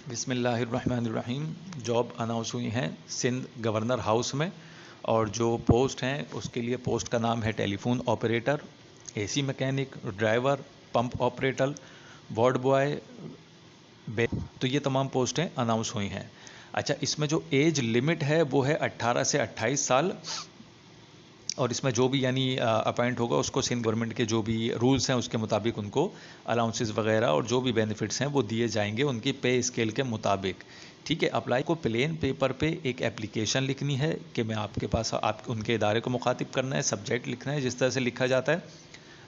बिस्मिल्लाहिर्रहमानिर्रहीम। Job announce हुई हैं सिंध गवर्नर हाउस में, और जो पोस्ट हैं उसके लिए पोस्ट का नाम है telephone operator, AC mechanic, driver, pump operator, ward boy, तो ये तमाम पोस्टें अनाउंस हुई हैं। अच्छा, इसमें जो एज लिमिट है वो है 18 से 28 साल, और इसमें जो भी यानी अपॉइंट होगा उसको सिंध गवर्नमेंट के जो भी रूल्स हैं उसके मुताबिक उनको अलाउंसेस वगैरह और जो भी बेनिफिट्स हैं वो दिए जाएंगे उनकी पे स्केल के मुताबिक। ठीक है, अप्लाई को प्लेन पेपर पे एक एप्लीकेशन लिखनी है कि मैं आपके पास आप उनके इदारे को मुखातिब करना है, सब्जेक्ट लिखना है जिस तरह से लिखा जाता है।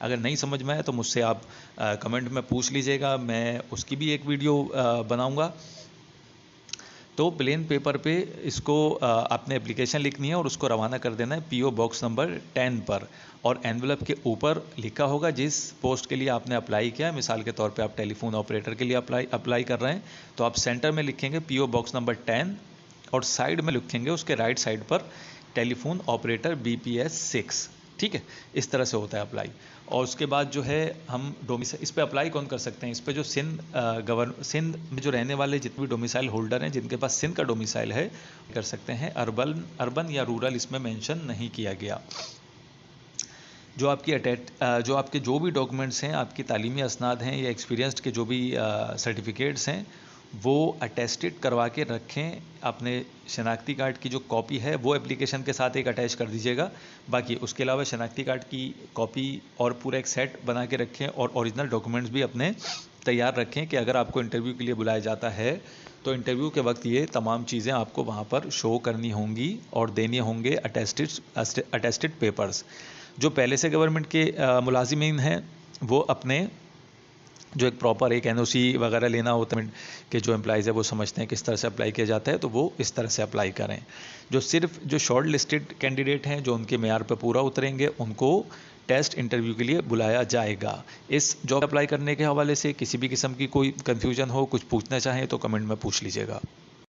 अगर नहीं समझ में आए तो मुझसे आप कमेंट में पूछ लीजिएगा, मैं उसकी भी एक वीडियो बनाऊँगा। तो प्लेन पेपर पे इसको आपने एप्लीकेशन लिखनी है और उसको रवाना कर देना है पीओ बॉक्स नंबर 10 पर, और एनवेलप के ऊपर लिखा होगा जिस पोस्ट के लिए आपने अप्लाई किया है। मिसाल के तौर पे आप टेलीफोन ऑपरेटर के लिए अप्लाई कर रहे हैं तो आप सेंटर में लिखेंगे पीओ बॉक्स नंबर 10 और साइड में लिखेंगे उसके राइट साइड पर टेलीफोन ऑपरेटर BPS 6। ठीक है, इस तरह से होता है अप्लाई। और उसके बाद जो है हम डोमिसाइल, इस पे अप्लाई कौन कर सकते हैं, इस पे जो सिंध में जो रहने वाले जितने भी डोमिसाइल होल्डर हैं जिनके पास सिंध का डोमिसाइल है कर सकते हैं। अर्बन या रूरल इसमें मेंशन नहीं किया गया। जो आपके जो भी डॉक्यूमेंट्स हैं, आपकी तालीमी असनाद हैं या एक्सपीरियंस्ड के जो भी सर्टिफिकेट्स हैं वो अटेस्टेड करवा के रखें। अपने शनाख्ती कार्ड की जो कॉपी है वो एप्लीकेशन के साथ एक अटैच कर दीजिएगा। बाकी उसके अलावा शनाख्ती कार्ड की कॉपी और पूरा एक सेट बना के रखें, और ओरिजिनल डॉक्यूमेंट्स भी अपने तैयार रखें कि अगर आपको इंटरव्यू के लिए बुलाया जाता है तो इंटरव्यू के वक्त ये तमाम चीज़ें आपको वहाँ पर शो करनी होंगी और देने होंगे अटेस्टेड पेपर्स। जो पहले से गवर्नमेंट के मुलाजिमीन हैं वो अपने जो एक प्रॉपर एक NOC वगैरह लेना होता है कि जो एम्प्लॉइज़ है वो समझते हैं किस तरह से अप्लाई किया जाता है, तो वो इस तरह से अप्लाई करें। जो शॉर्ट लिस्टेड कैंडिडेट हैं जो उनके मेयार पर पूरा उतरेंगे उनको टेस्ट इंटरव्यू के लिए बुलाया जाएगा। इस जॉब अप्लाई करने के हवाले से किसी भी किस्म की कोई कन्फ्यूजन हो, कुछ पूछना चाहें तो कमेंट में पूछ लीजिएगा।